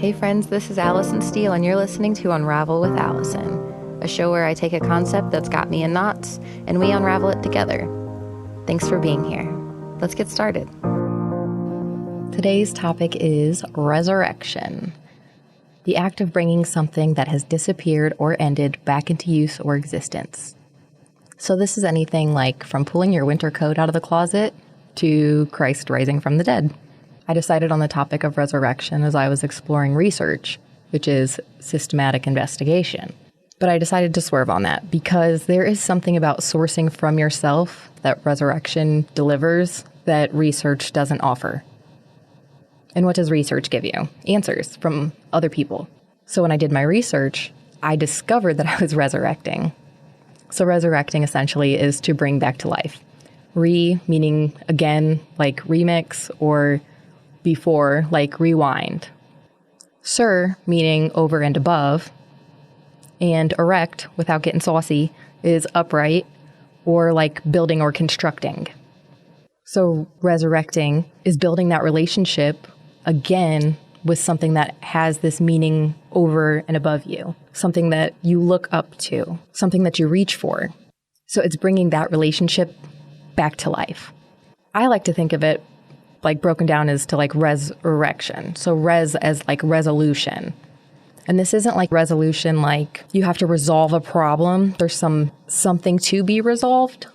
Hey friends, this is Allison Steele, and you're listening to Unravel with Allison, a show where I take a concept that's got me in knots, and we unravel it together. Thanks for being here. Let's get started. Today's topic is resurrection, the act of bringing something that has disappeared or ended back into use or existence. So this is anything like from pulling your winter coat out of the closet to Christ rising from the dead. I decided on the topic of resurrection as I was exploring research, which is systematic investigation. But I decided to swerve on that because there is something about sourcing from yourself that resurrection delivers that research doesn't offer. And what does research give you? Answers from other people. So when I did my research, I discovered that I was resurrecting. So resurrecting essentially is to bring back to life. Meaning again, like remix, or before, like rewind. Sur, meaning over and above. And erect, without getting saucy, is upright, or like building or constructing. So resurrecting is building that relationship again with something that has this meaning over and above you, something that you look up to, something that you reach for. So it's bringing that relationship back to life. I like to think of it like broken down as to like resurrection. So res as like resolution. And this isn't like resolution like you have to resolve a problem. There's something to be resolved.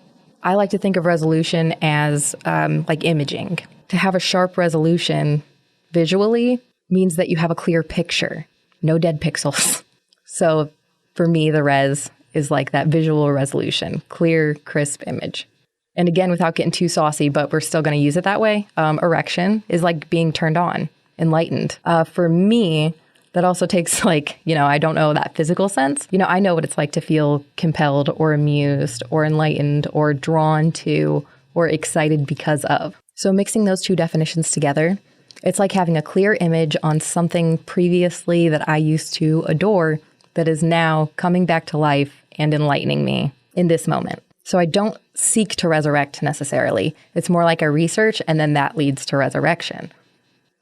I like to think of resolution as like imaging. To have a sharp resolution visually means that you have a clear picture, no dead pixels. So for me, the res is like that visual resolution, clear, crisp image. And again, without getting too saucy, but we're still going to use it that way, erection is like being turned on, enlightened. For me, that also takes like, I don't know that physical sense. I know what it's like to feel compelled or amused or enlightened or drawn to or excited because of. So mixing those two definitions together, it's like having a clear image on something previously that I used to adore that is now coming back to life and enlightening me in this moment. So I don't seek to resurrect necessarily. It's more like a research, and then that leads to resurrection.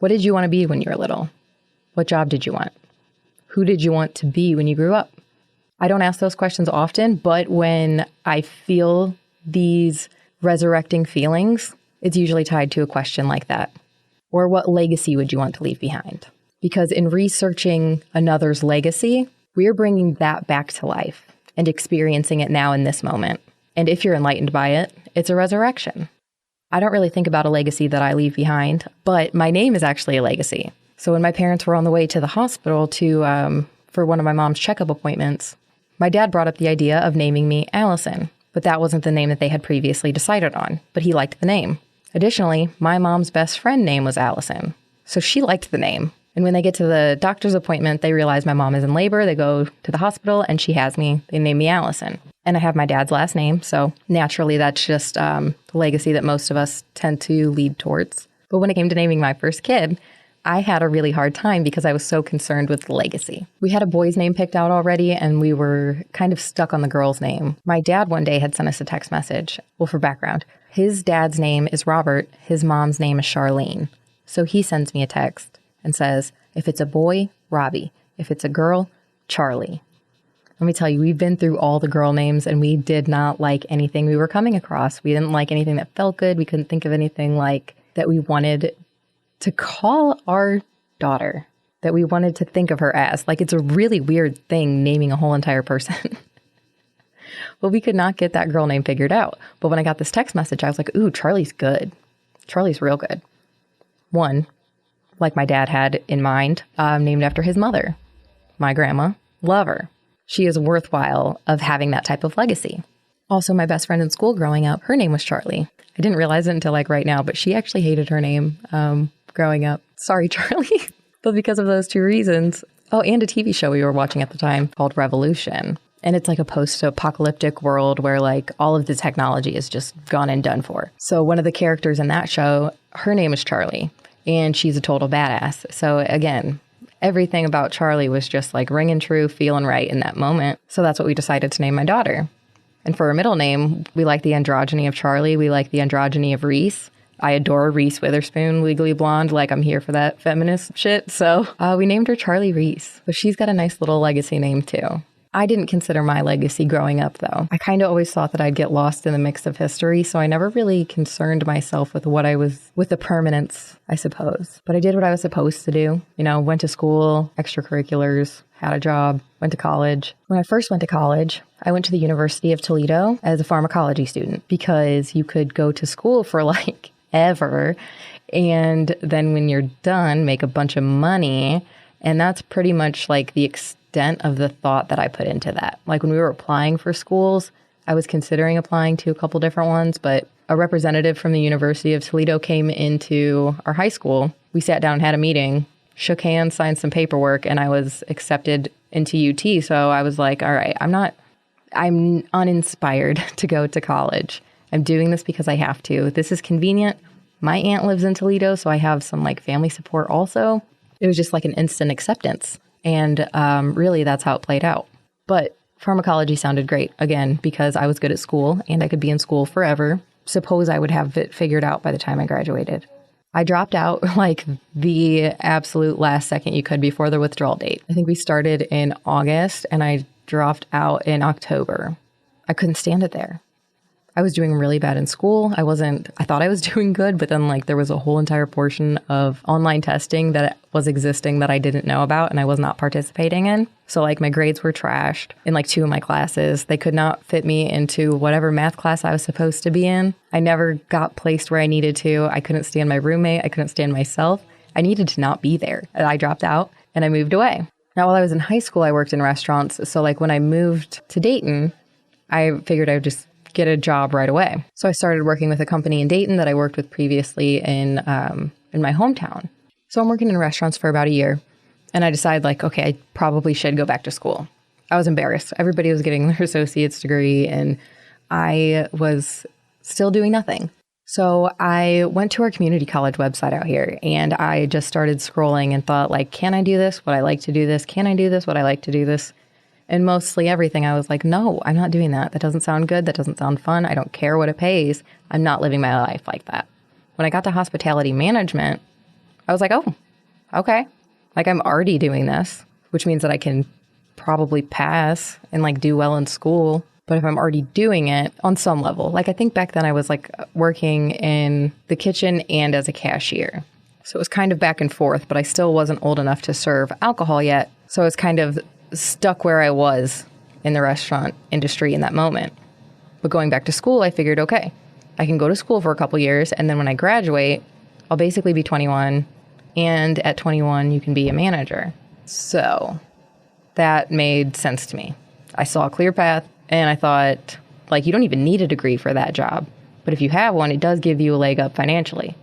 What did you want to be when you were little? What job did you want? Who did you want to be when you grew up? I don't ask those questions often, but when I feel these resurrecting feelings, it's usually tied to a question like that. Or what legacy would you want to leave behind? Because in researching another's legacy, we're bringing that back to life and experiencing it now in this moment. And if you're enlightened by it, it's a resurrection. I don't really think about a legacy that I leave behind, but my name is actually a legacy. So when my parents were on the way to the hospital for one of my mom's checkup appointments, my dad brought up the idea of naming me Allison, but that wasn't the name that they had previously decided on, but he liked the name. Additionally, my mom's best friend name was Allison, so she liked the name. And when they get to the doctor's appointment, they realize my mom is in labor. They go to the hospital and she has me. They name me Allison. And I have my dad's last name. So naturally, that's just the legacy that most of us tend to lead towards. But when it came to naming my first kid, I had a really hard time because I was so concerned with the legacy. We had a boy's name picked out already, and we were kind of stuck on the girl's name. My dad one day had sent us a text message. Well, for background, his dad's name is Robert. His mom's name is Charlene. So he sends me a text and says, if it's a boy, Robbie. If it's a girl, Charlie. Let me tell you, we've been through all the girl names and we did not like anything we were coming across. We didn't like anything that felt good. We couldn't think of anything like that we wanted to call our daughter, that we wanted to think of her as. Like, it's a really weird thing naming a whole entire person. But we could not get that girl name figured out. But when I got this text message, I was like, ooh, Charlie's good. Charlie's real good. One, like my dad had in mind, named after his mother, my grandma. Love her. She is worthwhile of having that type of legacy. Also, my best friend in school growing up, her name was Charlie. I didn't realize it until like right now, but she actually hated her name growing up. Sorry, Charlie. But because of those two reasons, and a TV show we were watching at the time called Revolution. And it's like a post-apocalyptic world where like all of the technology is just gone and done for. So one of the characters in that show, her name is Charlie. And she's a total badass. So again, everything about Charlie was just like ringing true, feeling right in that moment. So that's what we decided to name my daughter. And for her middle name, we like the androgyny of Charlie. We like the androgyny of Reese. I adore Reese Witherspoon, Legally Blonde. Like, I'm here for that feminist shit. So we named her Charlie Reese. But she's got a nice little legacy name, too. I didn't consider my legacy growing up, though. I kind of always thought that I'd get lost in the mix of history, so I never really concerned myself with with the permanence, I suppose. But I did what I was supposed to do. You know, went to school, extracurriculars, had a job, went to college. When I first went to college, I went to the University of Toledo as a pharmacology student because you could go to school for like ever, and then when you're done, make a bunch of money. And that's pretty much like the extent of the thought that I put into that. Like when we were applying for schools, I was considering applying to a couple different ones, but a representative from the University of Toledo came into our high school. We sat down and had a meeting, shook hands, signed some paperwork, and I was accepted into UT. So I was like, all right, I'm uninspired to go to college. I'm doing this because I have to. This is convenient. My aunt lives in Toledo, so I have some like family support also. It was just like an instant acceptance. And really, that's how it played out. But pharmacology sounded great, again, because I was good at school and I could be in school forever. Suppose I would have it figured out by the time I graduated. I dropped out like the absolute last second you could before the withdrawal date. I think we started in August and I dropped out in October. I couldn't stand it there. I was doing really bad in school. I thought I was doing good, but then like there was a whole entire portion of online testing that was existing that I didn't know about and I was not participating in. So like my grades were trashed in like 2 of my classes. They could not fit me into whatever math class I was supposed to be in. I never got placed where I needed to. I couldn't stand my roommate. I couldn't stand myself. I needed to not be there. I dropped out and I moved away. Now, while I was in high school, I worked in restaurants. So like when I moved to Dayton, I figured I would just get a job right away. So I started working with a company in Dayton that I worked with previously in my hometown. So I'm working in restaurants for about a year and I decided like, okay, I probably should go back to school. I was embarrassed. Everybody was getting their associate's degree and I was still doing nothing. So I went to our community college website out here and I just started scrolling and thought like, can I do this? Would I like to do this? Can I do this? Would I like to do this? And mostly everything, I was like, no, I'm not doing that. That doesn't sound good. That doesn't sound fun. I don't care what it pays. I'm not living my life like that. When I got to hospitality management, I was like, oh, okay. Like I'm already doing this, which means that I can probably pass and like do well in school. But if I'm already doing it on some level, like I think back then I was like working in the kitchen and as a cashier. So it was kind of back and forth, but I still wasn't old enough to serve alcohol yet. So I was kind of stuck where I was in the restaurant industry in that moment. But going back to school, I figured, okay, I can go to school for a couple years. And then when I graduate, I'll basically be 21. And at 21, you can be a manager. So that made sense to me. I saw a clear path and I thought, like, you don't even need a degree for that job. But if you have one, it does give you a leg up financially.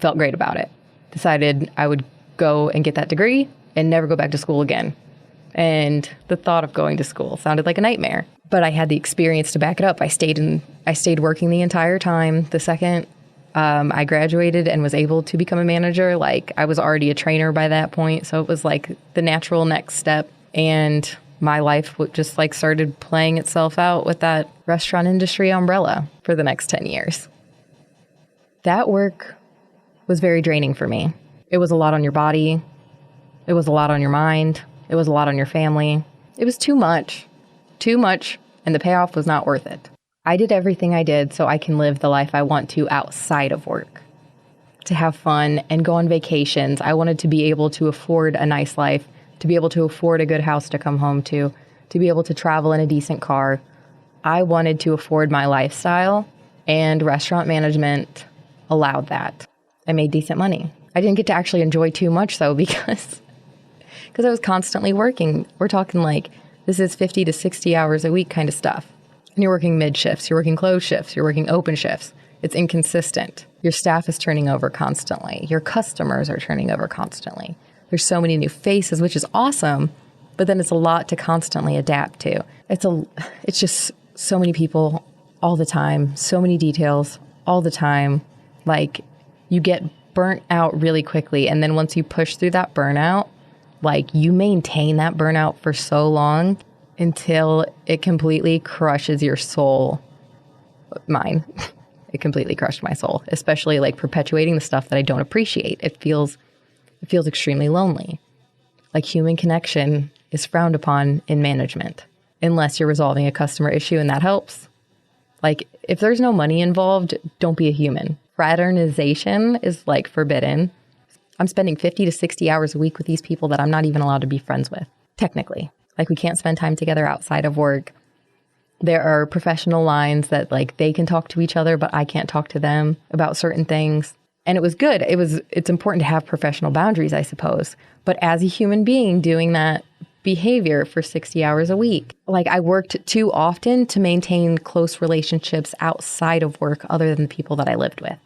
Felt great about it. Decided I would go and get that degree and never go back to school again. And the thought of going to school sounded like a nightmare. But I had the experience to back it up. I stayed working the entire time. The second I graduated and was able to become a manager, like I was already a trainer by that point. So it was like the natural next step. And my life just like started playing itself out with that restaurant industry umbrella for the next 10 years. That work was very draining for me. It was a lot on your body. It was a lot on your mind. It was a lot on your family. It was too much, and the payoff was not worth it. I did everything I did so I can live the life I want to outside of work, to have fun and go on vacations. I wanted to be able to afford a nice life, to be able to afford a good house to come home to be able to travel in a decent car. I wanted to afford my lifestyle, and restaurant management allowed that. I made decent money. I didn't get to actually enjoy too much, though, because I was constantly working. We're talking like this is 50 to 60 hours a week kind of stuff. And you're working mid shifts, you're working closed shifts, you're working open shifts. It's inconsistent. Your staff is turning over constantly. Your customers are turning over constantly. There's so many new faces, which is awesome, but then it's a lot to constantly adapt to. It's just so many people all the time, so many details all the time. Like you get burnt out really quickly. And then once you push through that burnout, like you maintain that burnout for so long until it completely crushes your soul. Mine. it completely crushed my soul, especially like perpetuating the stuff that I don't appreciate. It feels extremely lonely. Like human connection is frowned upon in management unless you're resolving a customer issue and that helps. Like if there's no money involved, don't be a human. Fraternization is like forbidden. I'm spending 50 to 60 hours a week with these people that I'm not even allowed to be friends with, technically. Like we can't spend time together outside of work. There are professional lines that like they can talk to each other, but I can't talk to them about certain things. And it was good. It's important to have professional boundaries, I suppose. But as a human being doing that behavior for 60 hours a week, like I worked too often to maintain close relationships outside of work other than the people that I lived with.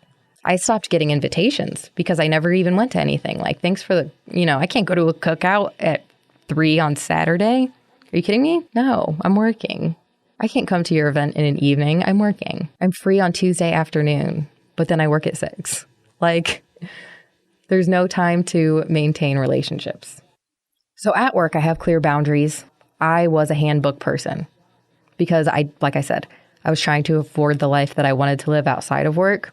I stopped getting invitations because I never even went to anything. Like, thanks for I can't go to a cookout at 3 on Saturday. Are you kidding me? No, I'm working. I can't come to your event in an evening. I'm working. I'm free on Tuesday afternoon, but then I work at 6. Like, there's no time to maintain relationships. So at work, I have clear boundaries. I was a handbook person because like I said, I was trying to afford the life that I wanted to live outside of work.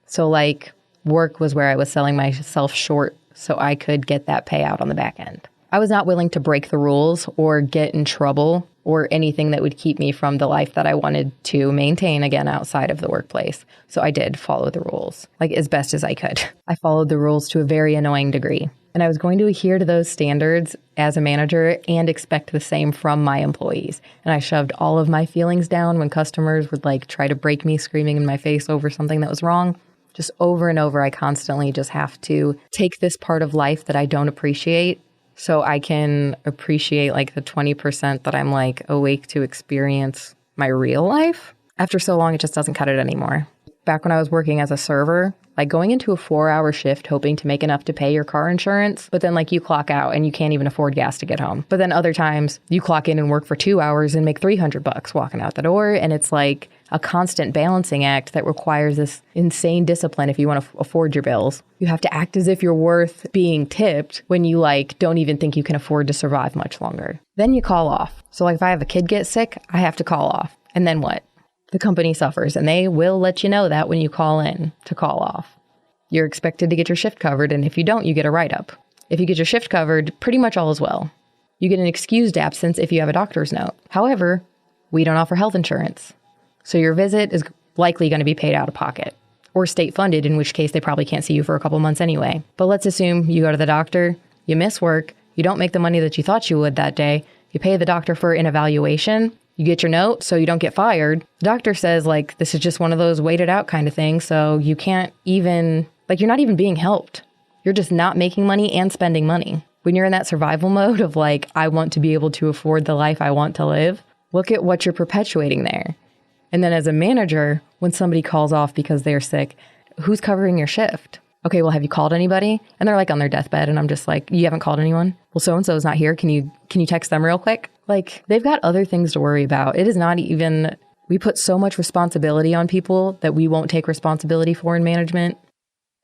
So like work was where I was selling myself short so I could get that payout on the back end. I was not willing to break the rules or get in trouble or anything that would keep me from the life that I wanted to maintain again outside of the workplace. So I did follow the rules, like as best as I could. I followed the rules to a very annoying degree. And I was going to adhere to those standards as a manager and expect the same from my employees. And I shoved all of my feelings down when customers would like try to break me screaming in my face over something that was wrong. Just over and over, I constantly just have to take this part of life that I don't appreciate so I can appreciate like the 20% that I'm like awake to experience my real life. After so long, it just doesn't cut it anymore. Back when I was working as a server, like going into a 4-hour shift hoping to make enough to pay your car insurance, but then like you clock out and you can't even afford gas to get home. But then other times you clock in and work for 2 hours and make $300 walking out the door. And it's like a constant balancing act that requires this insane discipline if you want to afford your bills. You have to act as if you're worth being tipped when you like don't even think you can afford to survive much longer. Then you call off. So like if I have a kid get sick, I have to call off. And then what? The company suffers, and they will let you know that when you call in to call off. You're expected to get your shift covered, and if you don't, you get a write-up. If you get your shift covered, pretty much all is well. You get an excused absence if you have a doctor's note. However, we don't offer health insurance, so your visit is likely going to be paid out of pocket, or state funded, in which case they probably can't see you for a couple months anyway. But let's assume you go to the doctor, you miss work, you don't make the money that you thought you would that day, you pay the doctor for an evaluation, you get your note so you don't get fired. The doctor says, like, this is just one of those waited out kind of things. So you can't even, like, you're not even being helped. You're just not making money and spending money. When you're in that survival mode of like, I want to be able to afford the life I want to live, look at what you're perpetuating there. And then as a manager, when somebody calls off because they're sick, who's covering your shift? Okay, well, have you called anybody? And they're like on their deathbed. And I'm just like, you haven't called anyone? Well, so-and-so's not here. Can you text them real quick? Like, they've got other things to worry about. It is not even, we put so much responsibility on people that we won't take responsibility for in management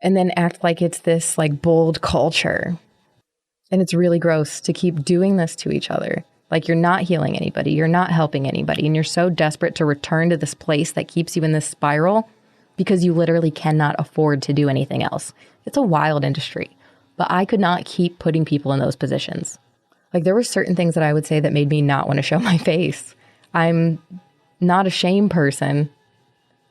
and then act like it's this like bold culture. And it's really gross to keep doing this to each other. Like, you're not healing anybody. You're not helping anybody. And you're so desperate to return to this place that keeps you in this spiral because you literally cannot afford to do anything else. It's a wild industry, but I could not keep putting people in those positions. Like, there were certain things that I would say that made me not want to show my face. I'm not a shame person,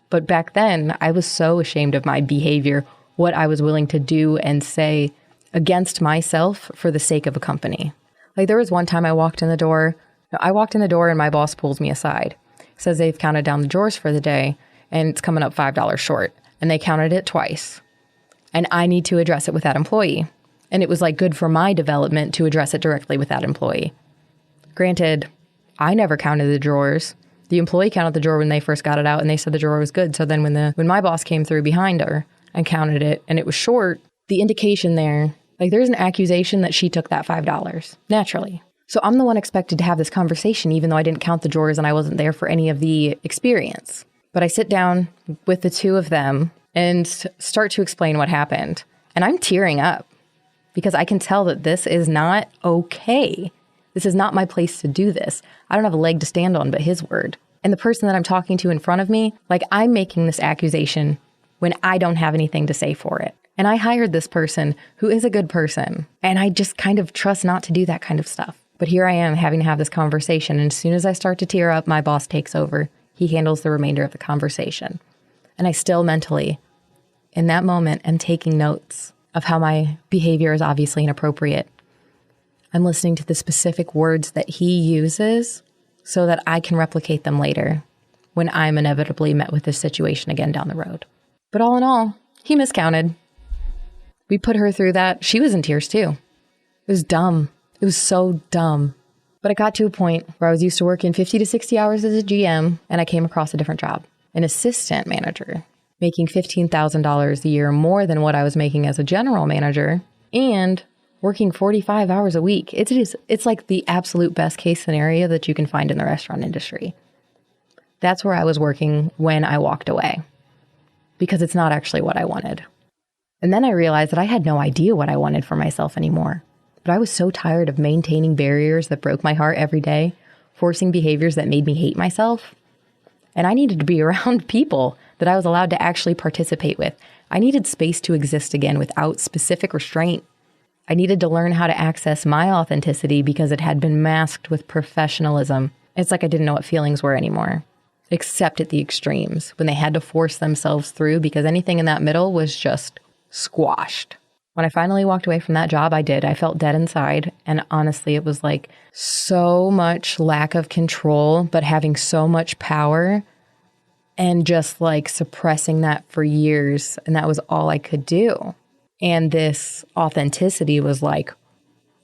but back then I was so ashamed of my behavior, what I was willing to do and say against myself for the sake of a company. Like, there was one time I walked in the door and my boss pulls me aside, says they've counted down the drawers for the day and it's coming up $5 short. And they counted it twice. And I need to address it with that employee. And it was like good for my development to address it directly with that employee. Granted, I never counted the drawers. The employee counted the drawer when they first got it out and they said the drawer was good. So then when my boss came through behind her and counted it and it was short, the indication there, like there's an accusation that she took that $5, naturally. So I'm the one expected to have this conversation even though I didn't count the drawers and I wasn't there for any of the experience. But I sit down with the two of them and start to explain what happened. And I'm tearing up because I can tell that this is not okay. This is not my place to do this. I don't have a leg to stand on but his word. And the person that I'm talking to in front of me, like I'm making this accusation when I don't have anything to say for it. And I hired this person who is a good person. And I just kind of trust not to do that kind of stuff. But here I am having to have this conversation. And as soon as I start to tear up, my boss takes over. He handles the remainder of the conversation. And I still mentally, in that moment, am taking notes of how my behavior is obviously inappropriate. I'm listening to the specific words that he uses so that I can replicate them later when I'm inevitably met with this situation again down the road. But all in all, he miscounted. We put her through that. She was in tears too. It was dumb. It was so dumb. But it got to a point where I was used to working 50 to 60 hours as a GM, and I came across a different job, an assistant manager, making $15,000 a year more than what I was making as a general manager, and working 45 hours a week. It's like the absolute best case scenario that you can find in the restaurant industry. That's where I was working when I walked away, because it's not actually what I wanted. And then I realized that I had no idea what I wanted for myself anymore. But I was so tired of maintaining barriers that broke my heart every day, forcing behaviors that made me hate myself. And I needed to be around people that I was allowed to actually participate with. I needed space to exist again without specific restraint. I needed to learn how to access my authenticity because it had been masked with professionalism. It's like I didn't know what feelings were anymore, except at the extremes, when they had to force themselves through because anything in that middle was just squashed. When I finally walked away from that job, I did. I felt dead inside. And honestly, it was like so much lack of control, but having so much power and just like suppressing that for years. And that was all I could do. And this authenticity was like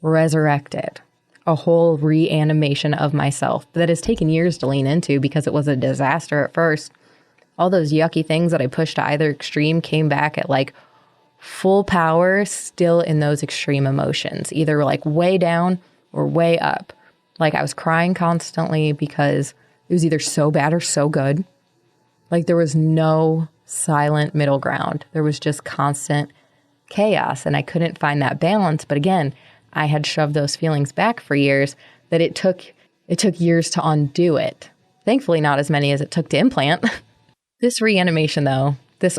resurrected, a whole reanimation of myself that has taken years to lean into because it was a disaster at first. All those yucky things that I pushed to either extreme came back at like full power, still in those extreme emotions, either like way down or way up. Like I was crying constantly because it was either so bad or so good. Like there was no silent middle ground. There was just constant chaos and I couldn't find that balance. But again, I had shoved those feelings back for years that it took years to undo it. Thankfully, not as many as it took to implant. This reanimation though, this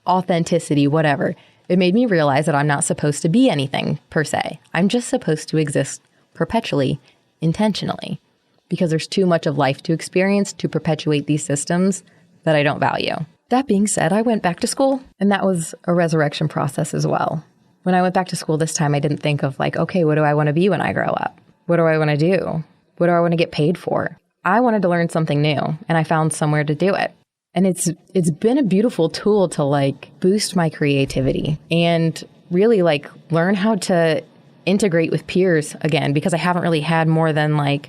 authenticity, whatever, it made me realize that I'm not supposed to be anything per se. I'm just supposed to exist perpetually, intentionally, because there's too much of life to experience to perpetuate these systems that I don't value. That being said, I went back to school, and that was a resurrection process as well. When I went back to school this time, I didn't think of like, okay, what do I want to be when I grow up? What do I want to do? What do I want to get paid for? I wanted to learn something new, and I found somewhere to do it. And it's been a beautiful tool to like boost my creativity and really like learn how to integrate with peers again, because I haven't really had more than like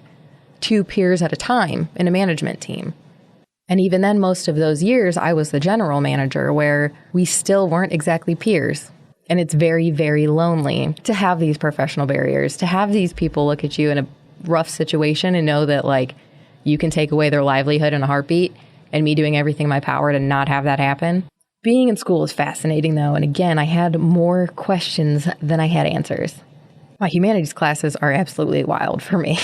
2 peers at a time in a management team. And even then, most of those years, I was the general manager where we still weren't exactly peers. And it's very, very lonely to have these professional barriers, to have these people look at you in a rough situation and know that like you can take away their livelihood in a heartbeat. And me doing everything in my power to not have that happen. Being in school is fascinating, though. And again, I had more questions than I had answers. My humanities classes are absolutely wild for me.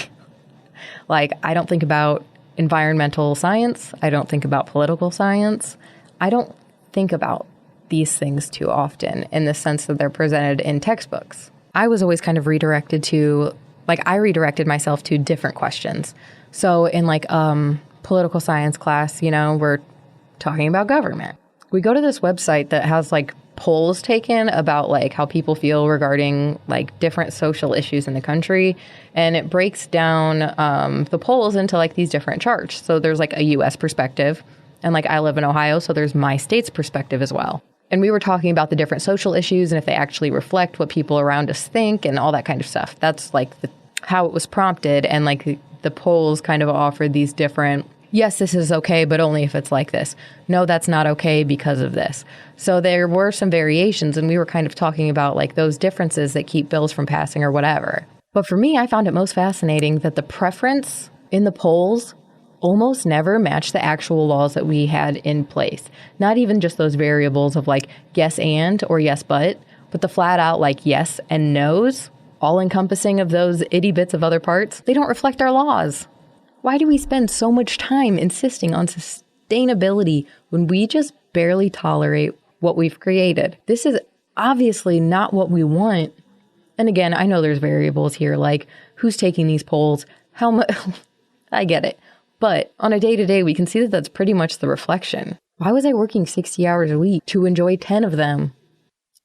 Like, I don't think about environmental science. I don't think about political science. I don't think about these things too often in the sense that they're presented in textbooks. I was always kind of redirected to, like, I redirected myself to different questions. So in like, political science class, you know, we're talking about government. We go to this website that has like polls taken about like how people feel regarding like different social issues in the country. And it breaks down the polls into like these different charts. So there's like a U.S. perspective. And like I live in Ohio, so there's my state's perspective as well. And we were talking about the different social issues and if they actually reflect what people around us think and all that kind of stuff. That's like how it was prompted. And like the polls kind of offered these different, yes, this is okay, but only if it's like this. No, that's not okay because of this. So there were some variations, and we were kind of talking about like those differences that keep bills from passing or whatever. But for me, I found it most fascinating that the preference in the polls almost never matched the actual laws that we had in place. Not even just those variables of like yes and or yes but the flat out like yes and no's, all encompassing of those itty bits of other parts. They don't reflect our laws. Why do we spend so much time insisting on sustainability when we just barely tolerate what we've created? This is obviously not what we want. And again, I know there's variables here, like who's taking these polls, how much, I get it. But on a day-to-day, we can see that that's pretty much the reflection. Why was I working 60 hours a week to enjoy 10 of them?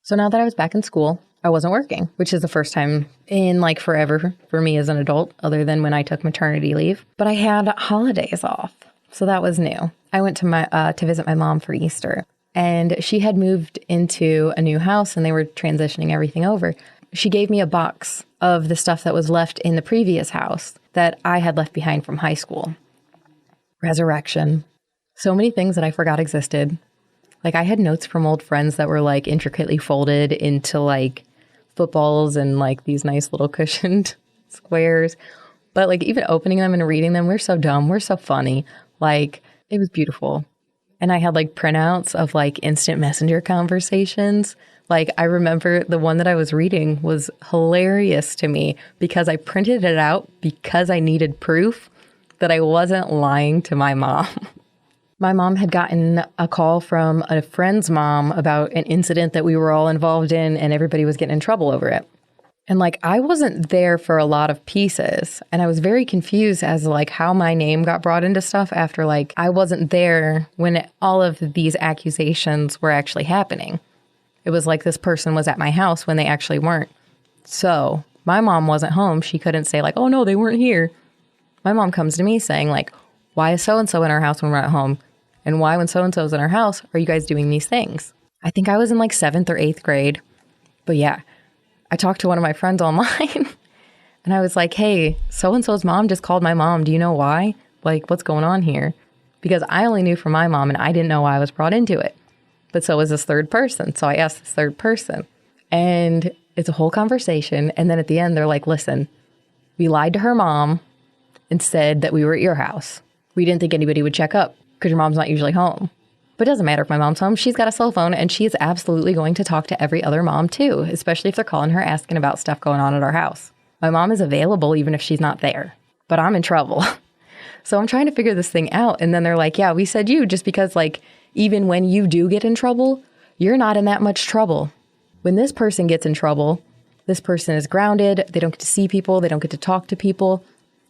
So now that I was back in school, I wasn't working, which is the first time in like forever for me as an adult, other than when I took maternity leave. But I had holidays off, so that was new. I went to visit my mom for Easter, and she had moved into a new house and they were transitioning everything over. She gave me a box of the stuff that was left in the previous house that I had left behind from high school. Resurrection. So many things that I forgot existed. Like I had notes from old friends that were like intricately folded into like footballs and like these nice little cushioned squares. But like even opening them and reading them, we're so dumb. We're so funny. Like it was beautiful. And I had like printouts of like instant messenger conversations. Like I remember the one that I was reading was hilarious to me because I printed it out because I needed proof that I wasn't lying to my mom. My mom had gotten a call from a friend's mom about an incident that we were all involved in and everybody was getting in trouble over it. And like, I wasn't there for a lot of pieces. And I was very confused as like how my name got brought into stuff after like I wasn't there when all of these accusations were actually happening. It was like this person was at my house when they actually weren't. So my mom wasn't home. She couldn't say like, oh no, they weren't here. My mom comes to me saying like, why is so-and-so in our house when we're at home? And why, when so-and-so's in our house, are you guys doing these things? I think I was in like 7th or 8th grade. But yeah, I talked to one of my friends online and I was like, hey, so-and-so's mom just called my mom. Do you know why? Like, what's going on here? Because I only knew from my mom and I didn't know why I was brought into it. But so was this third person. So I asked this third person and it's a whole conversation. And then at the end, they're like, listen, we lied to her mom and said that we were at your house. We didn't think anybody would check up because your mom's not usually home. But it doesn't matter if my mom's home. She's got a cell phone and she is absolutely going to talk to every other mom too, especially if they're calling her asking about stuff going on at our house. My mom is available even if she's not there, but I'm in trouble. So I'm trying to figure this thing out. And then they're like, yeah, we said you just because like, even when you do get in trouble, you're not in that much trouble. When this person gets in trouble, this person is grounded. They don't get to see people. They don't get to talk to people.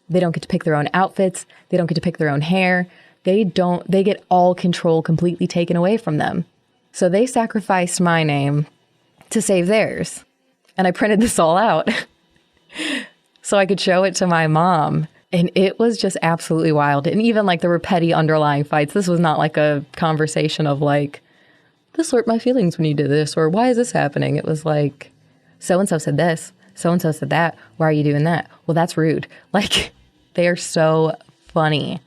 They don't get to pick their own outfits. They don't get to pick their own hair. They get all control completely taken away from them. So they sacrificed my name to save theirs. And I printed this all out so I could show it to my mom. And it was just absolutely wild. And even like there were petty underlying fights. This was not like a conversation of like, this hurt my feelings when you did this, or why is this happening? It was like, so-and-so said this, so-and-so said that. Why are you doing that? Well, that's rude. Like, they are so funny.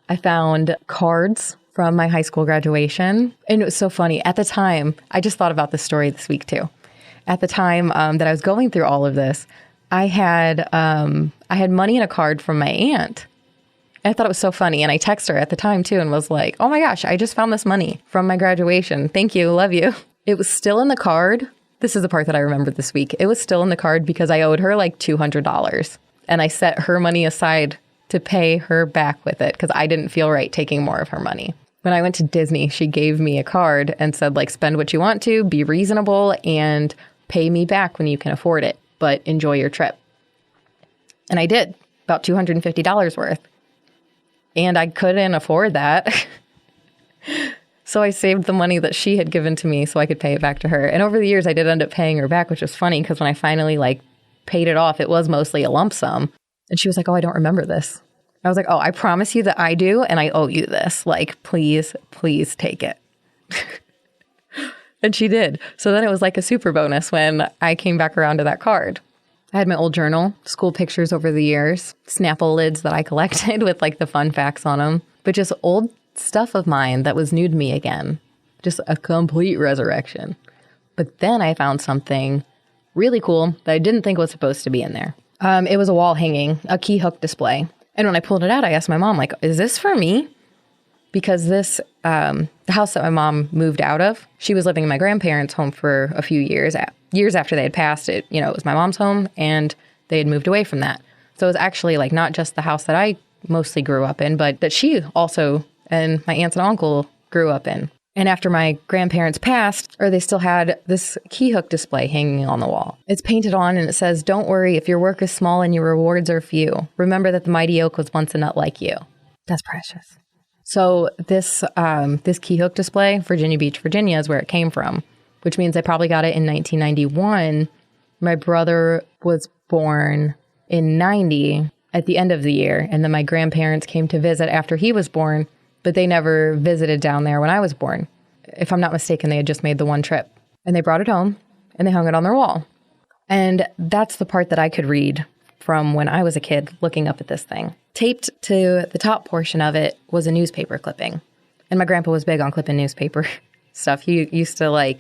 I found cards from my high school graduation. And it was so funny. At the time, I just thought about this story this week too. At the time that I was going through all of this, I had money in a card from my aunt. And I thought it was so funny. And I texted her at the time too and was like, oh my gosh, I just found this money from my graduation. Thank you. Love you. It was still in the card. This is the part that I remembered this week. It was still in the card because I owed her like $200. And I set her money aside to pay her back with it because I didn't feel right taking more of her money. When I went to Disney, she gave me a card and said, like, spend what you want to, be reasonable, and pay me back when you can afford it, but enjoy your trip. And I did, about $250 worth. And I couldn't afford that. So I saved the money that she had given to me so I could pay it back to her. And over the years, I did end up paying her back, which was funny because when I finally like paid it off, it was mostly a lump sum. And she was like, oh, I don't remember this. I was like, oh, I promise you that I do. And I owe you this. Like, please, please take it. And she did. So then it was like a super bonus when I came back around to that card. I had my old journal, school pictures over the years, Snapple lids that I collected with like the fun facts on them, but just old stuff of mine that was new to me again. Just a complete resurrection. But then I found something really cool that I didn't think was supposed to be in there. It was a wall hanging, a key hook display. And when I pulled it out, I asked my mom, like, is this for me? Because this, the house that my mom moved out of, she was living in my grandparents' home for a few years. Years after they had passed it, you know, it was my mom's home and they had moved away from that. So it was actually like not just the house that I mostly grew up in, but that she also and my aunts and uncle grew up in. And after my grandparents passed, they still had this key hook display hanging on the wall. It's painted on and it says, "Don't worry if your work is small and your rewards are few. Remember that the mighty oak was once a nut like you." That's precious. So this key hook display, Virginia Beach, Virginia, is where it came from, which means I probably got it in 1991. My brother was born in 90 at the end of the year. And then my grandparents came to visit after he was born, but they never visited down there when I was born. If I'm not mistaken, they had just made the one trip. And they brought it home and they hung it on their wall. And that's the part that I could read from when I was a kid looking up at this thing. Taped to the top portion of it was a newspaper clipping. And my grandpa was big on clipping newspaper stuff. He used to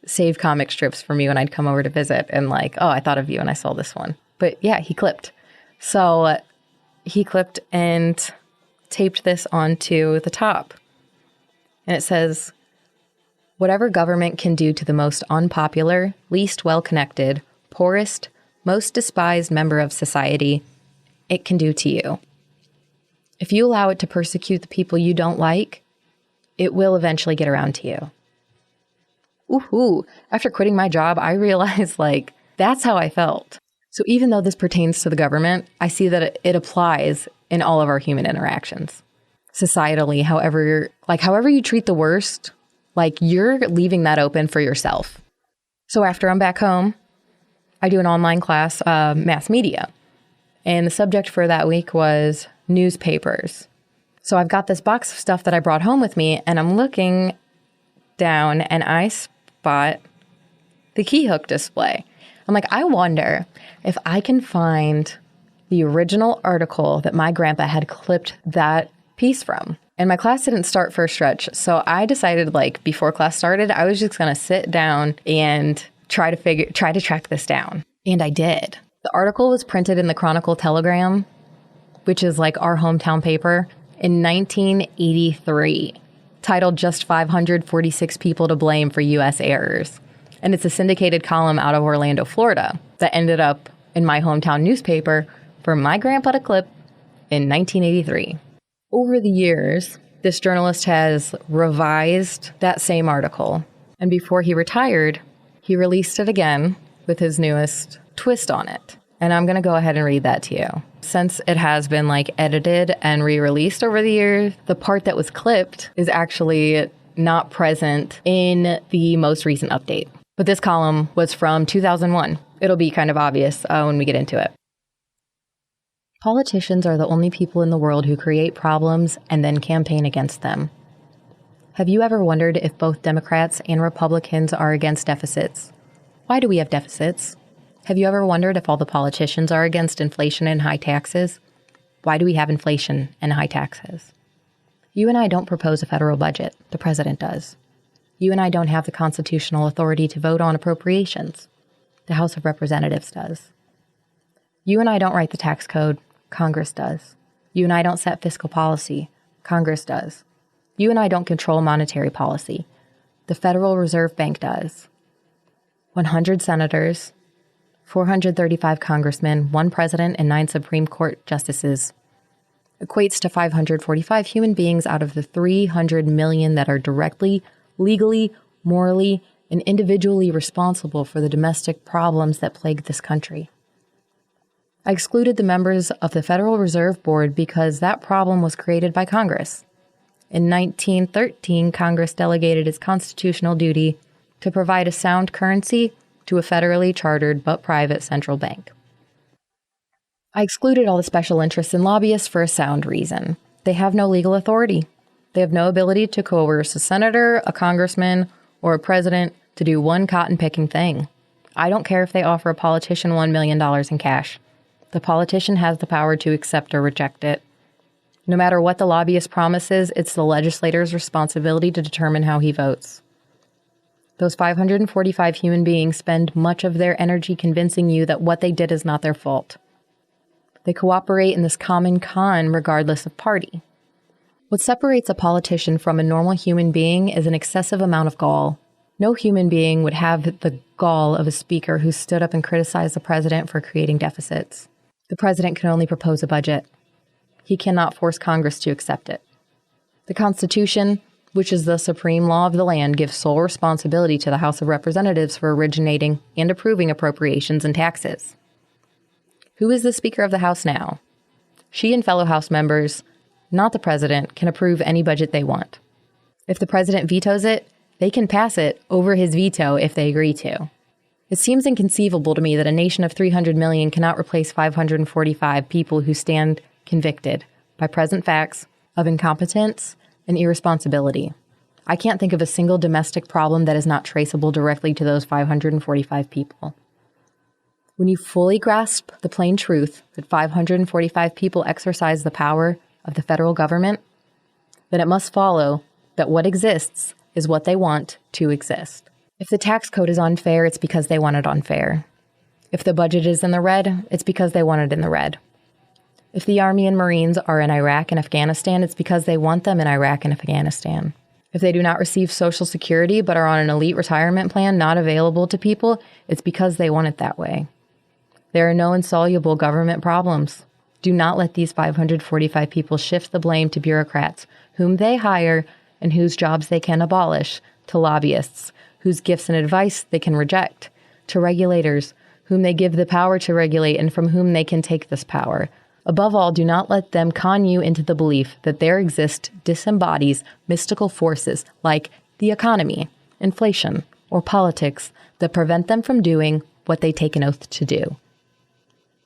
save comic strips for me when I'd come over to visit and oh, I thought of you and I saw this one. But yeah, he clipped. So he clipped and taped this onto the top. And it says, "Whatever government can do to the most unpopular, least well-connected, poorest, most despised member of society, it can do to you. If you allow it to persecute the people you don't like, it will eventually get around to you." Ooh, after quitting my job, I realized that's how I felt. So even though this pertains to the government, I see that it applies in all of our human interactions. Societally, however you treat the worst, you're leaving that open for yourself. So after I'm back home, I do an online class, mass media. And the subject for that week was newspapers. So I've got this box of stuff that I brought home with me, and I'm looking down and I spot the key hook display. I'm like, I wonder if I can find the original article that my grandpa had clipped that piece from. And my class didn't start for a stretch. So I decided before class started, I was just going to sit down and try to track this down. And I did. The article was printed in the Chronicle Telegram, which is our hometown paper, in 1983, titled "Just 546 People to Blame for U.S. Errors." And it's a syndicated column out of Orlando, Florida, that ended up in my hometown newspaper for my grandpa to clip in 1983. Over the years, this journalist has revised that same article. And before he retired, he released it again with his newest twist on it. And I'm going to go ahead and read that to you. Since it has been edited and re-released over the years, the part that was clipped is actually not present in the most recent update. But this column was from 2001. It'll be kind of obvious when we get into it. Politicians are the only people in the world who create problems and then campaign against them. Have you ever wondered if both Democrats and Republicans are against deficits? Why do we have deficits? Have you ever wondered if all the politicians are against inflation and high taxes? Why do we have inflation and high taxes? You and I don't propose a federal budget. The president does. You and I don't have the constitutional authority to vote on appropriations. The House of Representatives does. You and I don't write the tax code. Congress does. You and I don't set fiscal policy. Congress does. You and I don't control monetary policy. The Federal Reserve Bank does. 100 senators, 435 congressmen, 1 president, and 9 Supreme Court justices equates to 545 human beings out of the 300 million that are directly, legally, morally, and individually responsible for the domestic problems that plague this country. I excluded the members of the Federal Reserve Board because that problem was created by Congress. In 1913, Congress delegated its constitutional duty to provide a sound currency to a federally chartered but private central bank. I excluded all the special interests and lobbyists for a sound reason. They have no legal authority. They have no ability to coerce a senator, a congressman, or a president to do one cotton-picking thing. I don't care if they offer a politician $1 million in cash. The politician has the power to accept or reject it. No matter what the lobbyist promises, it's the legislator's responsibility to determine how he votes. Those 545 human beings spend much of their energy convincing you that what they did is not their fault. They cooperate in this common con regardless of party. What separates a politician from a normal human being is an excessive amount of gall. No human being would have the gall of a speaker who stood up and criticized the president for creating deficits. The president can only propose a budget. he cannot force Congress to accept it. The Constitution, which is the supreme law of the land, gives sole responsibility to the House of Representatives for originating and approving appropriations and taxes. Who is the Speaker of the House now? She and fellow House members, not the president, can approve any budget they want. If the president vetoes it, they can pass it over his veto if they agree to. It seems inconceivable to me that a nation of 300 million cannot replace 545 people who stand convicted by present facts of incompetence and irresponsibility. I can't think of a single domestic problem that is not traceable directly to those 545 people. When you fully grasp the plain truth that 545 people exercise the power of the federal government, then it must follow that what exists is what they want to exist. If the tax code is unfair, it's because they want it unfair. If the budget is in the red, it's because they want it in the red. If the Army and Marines are in Iraq and Afghanistan, it's because they want them in Iraq and Afghanistan. If they do not receive Social Security but are on an elite retirement plan not available to people, it's because they want it that way. There are no insoluble government problems. Do not let these 545 people shift the blame to bureaucrats, whom they hire and whose jobs they can abolish, to lobbyists, whose gifts and advice they can reject, to regulators, whom they give the power to regulate and from whom they can take this power. Above all, do not let them con you into the belief that there exist disembodies mystical forces like the economy, inflation, or politics that prevent them from doing what they take an oath to do.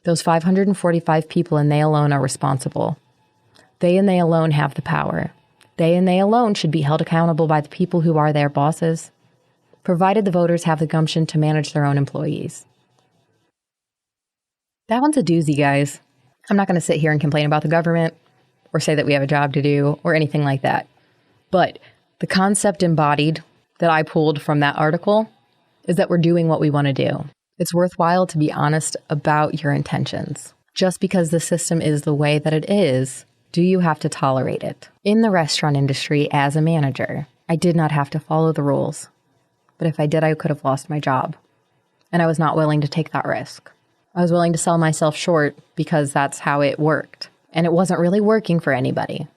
Those 545 people and they alone are responsible. They and they alone have the power. They and they alone should be held accountable by the people who are their bosses, provided the voters have the gumption to manage their own employees. That one's a doozy, guys. I'm not going to sit here and complain about the government or say that we have a job to do or anything like that. But the concept embodied that I pulled from that article is that we're doing what we want to do. It's worthwhile to be honest about your intentions. Just because the system is the way that it is, do you have to tolerate it? In the restaurant industry, as a manager, I did not have to follow the rules. But if I did, I could have lost my job. And I was not willing to take that risk. I was willing to sell myself short because that's how it worked. And it wasn't really working for anybody.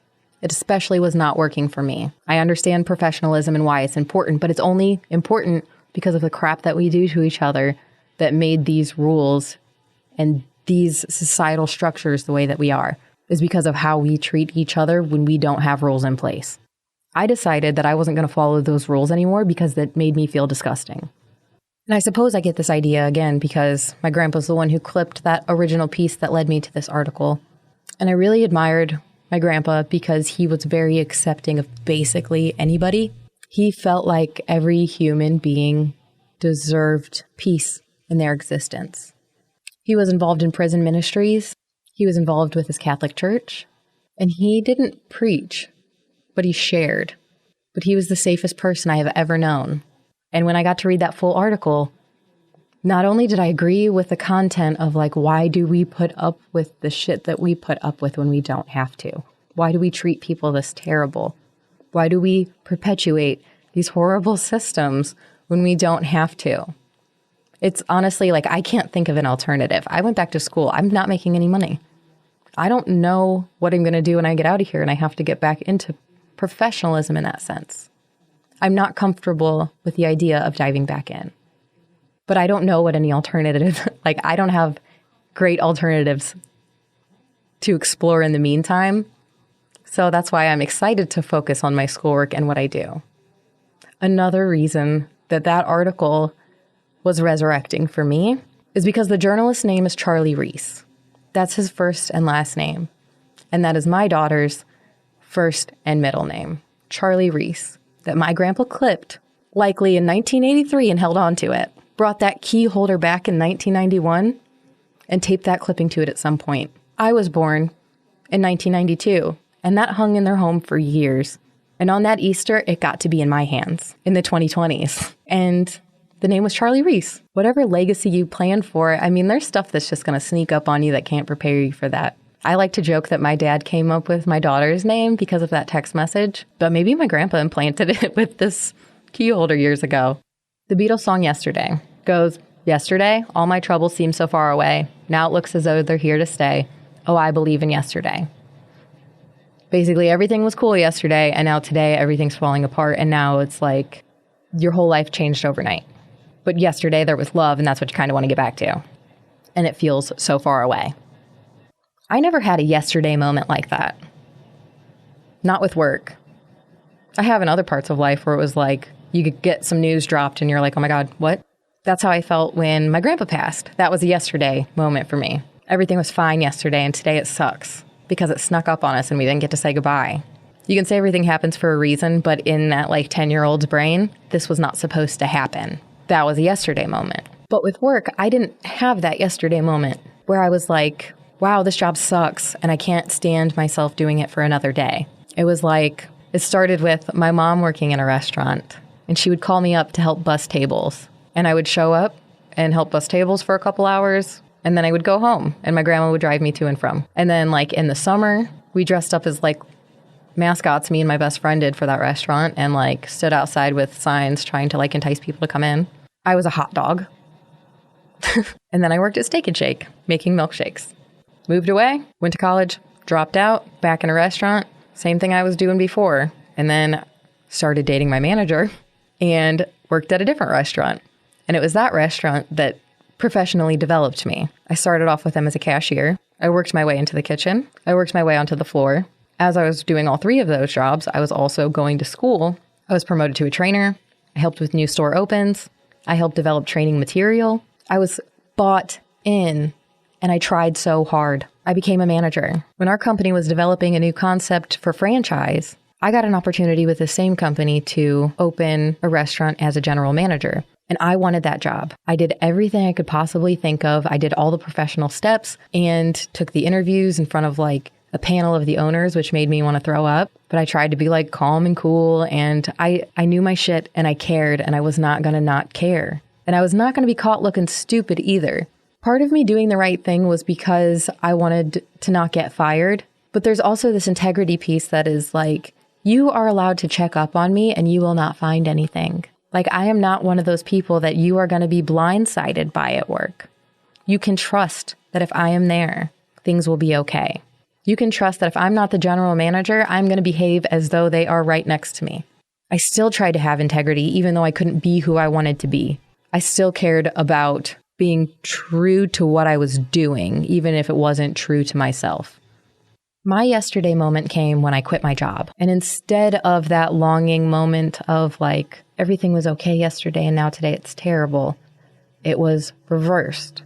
It especially was not working for me. I understand professionalism and why it's important, but it's only important because of the crap that we do to each other that made these rules and these societal structures the way that we are, is because of how we treat each other when we don't have rules in place. I decided that I wasn't going to follow those rules anymore because that made me feel disgusting. And I suppose I get this idea again because my grandpa's the one who clipped that original piece that led me to this article. And I really admired my grandpa because he was very accepting of basically anybody. He felt like every human being deserved peace in their existence. He was involved in prison ministries. He was involved with his Catholic church. And he didn't preach, but he shared. But he was the safest person I have ever known. And when I got to read that full article, not only did I agree with the content of like, why do we put up with the shit that we put up with when we don't have to? Why do we treat people this terrible? Why do we perpetuate these horrible systems when we don't have to? It's honestly like, I can't think of an alternative. I went back to school. I'm not making any money. I don't know what I'm going to do when I get out of here and I have to get back into professionalism in that sense. I'm not comfortable with the idea of diving back in. But I don't know what any alternative, like I don't have great alternatives to explore in the meantime. So that's why I'm excited to focus on my schoolwork and what I do. Another reason that that article was resurrecting for me is because the journalist's name is Charlie Reese. That's his first and last name. And that is my daughter's first and middle name, Charlie Reese, that my grandpa clipped, likely in 1983, and held on to it. Brought that key holder back in 1991 and taped that clipping to it at some point. I was born in 1992, and that hung in their home for years. And on that Easter, it got to be in my hands in the 2020s. And the name was Charlie Reese. Whatever legacy you plan for, I mean, there's stuff that's just going to sneak up on you that can't prepare you for that. I like to joke that my dad came up with my daughter's name because of that text message, but maybe my grandpa implanted it with this key holder years ago. The Beatles song Yesterday goes, "Yesterday, all my troubles seem so far away. Now it looks as though they're here to stay. Oh, I believe in yesterday." Basically, everything was cool yesterday, and now today everything's falling apart, and now it's like your whole life changed overnight. But yesterday there was love, and that's what you kind of want to get back to. And it feels so far away. I never had a yesterday moment like that. Not with work. I have in other parts of life where it was like, you could get some news dropped and you're like, oh my God, what? That's how I felt when my grandpa passed. That was a yesterday moment for me. Everything was fine yesterday, and today it sucks because it snuck up on us and we didn't get to say goodbye. You can say everything happens for a reason, but in that 10-year-old's brain, this was not supposed to happen. That was a yesterday moment. But with work, I didn't have that yesterday moment where I was like, wow, this job sucks and I can't stand myself doing it for another day. It was like, it started with my mom working in a restaurant, and she would call me up to help bus tables. And I would show up and help bus tables for a couple hours, and then I would go home and my grandma would drive me to and from. And then in the summer, we dressed up as mascots, me and my best friend did, for that restaurant, and stood outside with signs trying to entice people to come in. I was a hot dog. And then I worked at Steak and Shake, making milkshakes. Moved away, went to college, dropped out, back in a restaurant, same thing I was doing before. And then started dating my manager and worked at a different restaurant. And it was that restaurant that professionally developed me. I started off with them as a cashier. I worked my way into the kitchen. I worked my way onto the floor. As I was doing all three of those jobs, I was also going to school. I was promoted to a trainer. I helped with new store opens. I helped develop training material. I was bought in, and I tried so hard. I became a manager. When our company was developing a new concept for franchise, I got an opportunity with the same company to open a restaurant as a general manager. And I wanted that job. I did everything I could possibly think of. I did all the professional steps and took the interviews in front of a panel of the owners, which made me want to throw up. But I tried to be calm and cool. And I knew my shit, and I cared, and I was not going to not care. And I was not going to be caught looking stupid either. Part of me doing the right thing was because I wanted to not get fired. But there's also this integrity piece that is you are allowed to check up on me and you will not find anything. I am not one of those people that you are going to be blindsided by at work. You can trust that if I am there, things will be okay. You can trust that if I'm not the general manager, I'm going to behave as though they are right next to me. I still tried to have integrity, even though I couldn't be who I wanted to be. I still cared about being true to what I was doing, even if it wasn't true to myself. My yesterday moment came when I quit my job. And instead of that longing moment of everything was okay yesterday and now today it's terrible, it was reversed.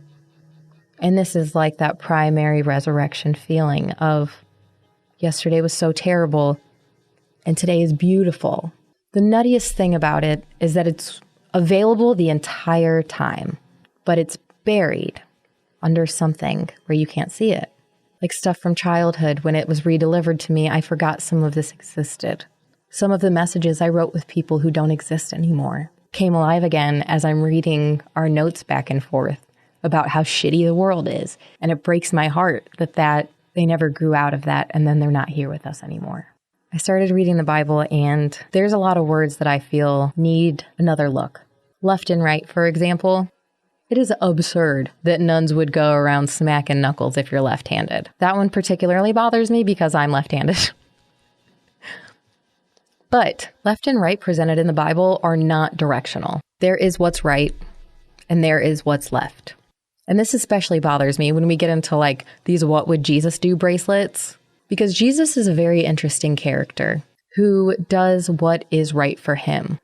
And this is that primary resurrection feeling of yesterday was so terrible and today is beautiful. The nuttiest thing about it is that it's available the entire time, but it's buried under something where you can't see it. Stuff from childhood, when it was redelivered to me, I forgot some of this existed. Some of the messages I wrote with people who don't exist anymore came alive again as I'm reading our notes back and forth about how shitty the world is. And it breaks my heart that they never grew out of that, and then they're not here with us anymore. I started reading the Bible, and there's a lot of words that I feel need another look. Left and right, for example. It is absurd that nuns would go around smacking knuckles if you're left-handed. That one particularly bothers me because I'm left-handed. But left and right presented in the Bible are not directional. There is what's right and there is what's left. And this especially bothers me when we get into these what would Jesus do bracelets, because Jesus is a very interesting character who does what is right for him.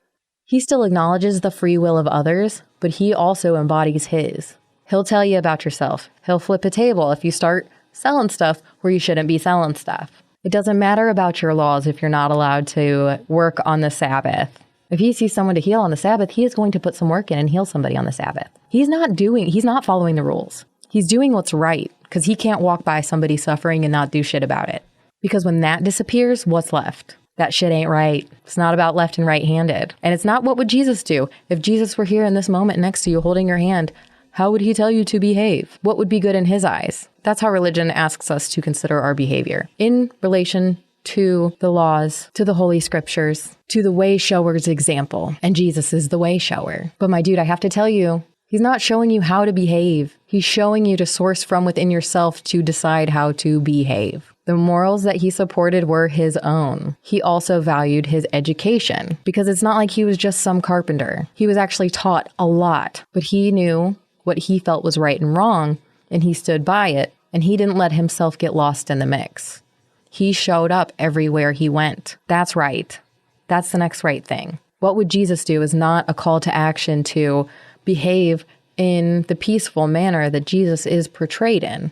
He still acknowledges the free will of others, but he also embodies his. He'll tell you about yourself. He'll flip a table if you start selling stuff where you shouldn't be selling stuff. It doesn't matter about your laws if you're not allowed to work on the Sabbath. If he sees someone to heal on the Sabbath, he is going to put some work in and heal somebody on the Sabbath. He's not following the rules. He's doing what's right because he can't walk by somebody suffering and not do shit about it. Because when that disappears, what's left? That shit ain't right. It's not about left and right-handed. And it's not what would Jesus do. If Jesus were here in this moment next to you holding your hand, how would he tell you to behave? What would be good in his eyes? That's how religion asks us to consider our behavior in relation to the laws, to the Holy Scriptures, to the way shower's example. And Jesus is the way shower. But my dude, I have to tell you, He's not showing you how to behave. He's showing you to source from within yourself to decide how to behave. The morals that he supported were his own. He also valued his education because it's not like he was just some carpenter. He was actually taught a lot, but he knew what he felt was right and wrong, and he stood by it, and he didn't let himself get lost in the mix. He showed up everywhere he went. That's right. That's the next right thing. What would Jesus do is not a call to action to behave in the peaceful manner that Jesus is portrayed in.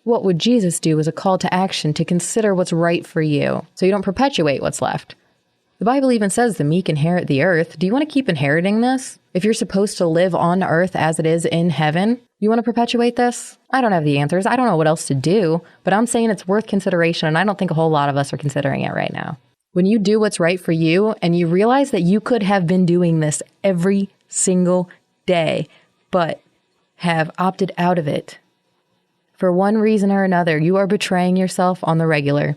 What would Jesus do is a call to action to consider what's right for you so you don't perpetuate what's left. The Bible even says the meek inherit the earth. Do you want to keep inheriting this? If you're supposed to live on earth as it is in heaven, you want to perpetuate this? I don't have the answers. I don't know what else to do, but I'm saying it's worth consideration, and I don't think a whole lot of us are considering it right now. When you do what's right for you and you realize that you could have been doing this every single day, but have opted out of it for one reason or another, you are betraying yourself on the regular.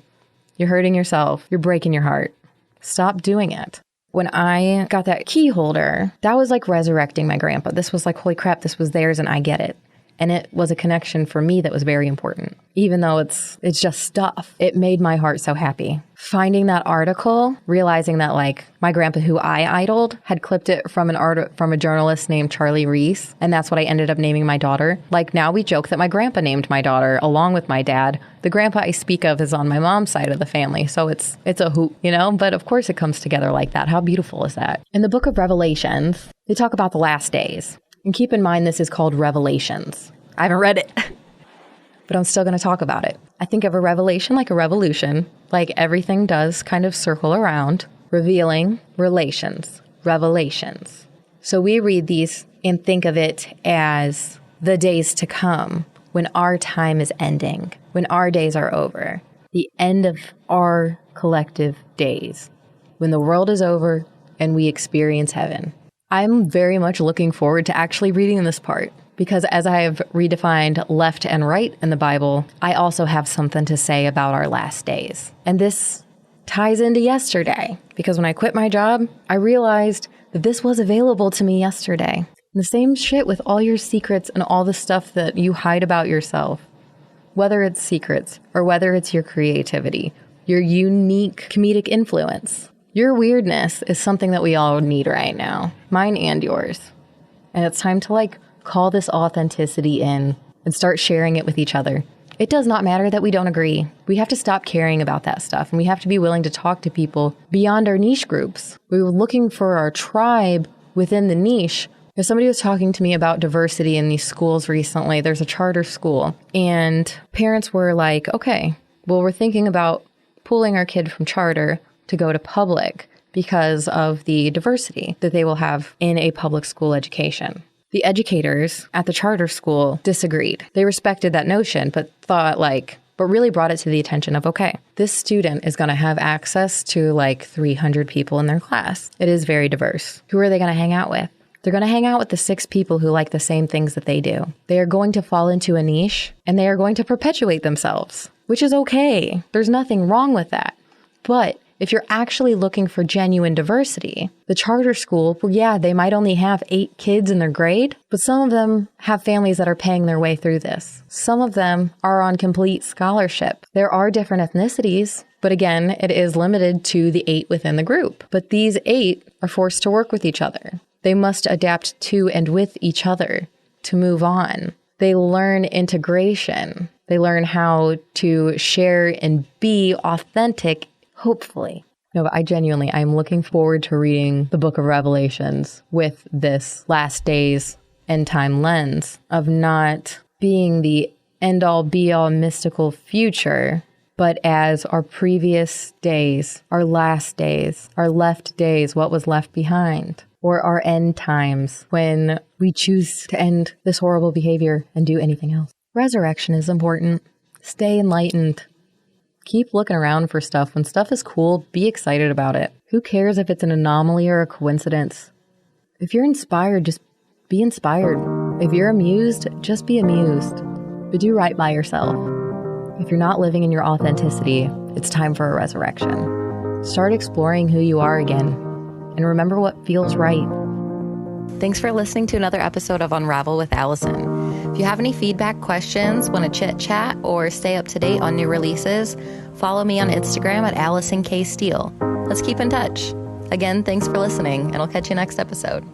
You're hurting yourself. You're breaking your heart. Stop doing it. When I got that key holder, that was like resurrecting my grandpa. This was like, holy crap, this was theirs and I get it. And it was a connection for me that was very important. Even though it's just stuff, it made my heart so happy. Finding that article, realizing that like my grandpa who I idoled had clipped it from a journalist named Charlie Reese. And that's what I ended up naming my daughter. Like now we joke that my grandpa named my daughter along with my dad. The grandpa I speak of is on my mom's side of the family. So it's a hoot, you know, but of course it comes together like that. How beautiful is that? In the book of Revelations, they talk about the last days. And keep in mind, this is called Revelations. I haven't read it, but I'm still going to talk about it. I think of a revelation like a revolution, like everything does kind of circle around, revealing relations, revelations. So we read these and think of it as the days to come, when our time is ending, when our days are over, the end of our collective days, when the world is over and we experience heaven. I'm very much looking forward to actually reading this part because as I have redefined left and right in the Bible, I also have something to say about our last days. And this ties into yesterday because when I quit my job, I realized that this was available to me yesterday. And the same shit with all your secrets and all the stuff that you hide about yourself, whether it's secrets or whether it's your creativity, your unique comedic influence. Your weirdness is something that we all need right now, mine and yours. And it's time to like call this authenticity in and start sharing it with each other. It does not matter that we don't agree. We have to stop caring about that stuff and we have to be willing to talk to people beyond our niche groups. We were looking for our tribe within the niche. If somebody was talking to me about diversity in these schools recently, there's a charter school and parents were like, okay, well, we're thinking about pulling our kid from charter to go to public because of the diversity that they will have in a public school education. The educators at the charter school disagreed. They respected that notion, but really brought it to the attention of, okay, this student is going to have access to like 300 people in their class. It is very diverse. Who are they going to hang out with? They're going to hang out with the 6 people who like the same things that they do. They are going to fall into a niche and they are going to perpetuate themselves, which is okay. There's nothing wrong with that. But if you're actually looking for genuine diversity, the charter school, well, yeah, they might only have 8 kids in their grade, but some of them have families that are paying their way through this. Some of them are on complete scholarship. There are different ethnicities, but again, it is limited to the 8 within the group. But these 8 are forced to work with each other. They must adapt to and with each other to move on. They learn integration. They learn how to share and be authentic. Hopefully. No, but I'm looking forward to reading the book of Revelations with this last days end time lens of not being the end all be all mystical future, but as our previous days, our last days, our left days, what was left behind, or our end times when we choose to end this horrible behavior and do anything else. Resurrection is important. Stay enlightened. Keep looking around for stuff. When stuff is cool, be excited about it. Who cares if it's an anomaly or a coincidence? If you're inspired, just be inspired. If you're amused, just be amused. But do right by yourself. If you're not living in your authenticity, it's time for a resurrection. Start exploring who you are again. And remember what feels right. Thanks for listening to another episode of Unravel with Allison. If you have any feedback, questions, want to chit chat, or stay up to date on new releases, follow me on Instagram at Allison K. Steele. Let's keep in touch. Again, thanks for listening, and I'll catch you next episode.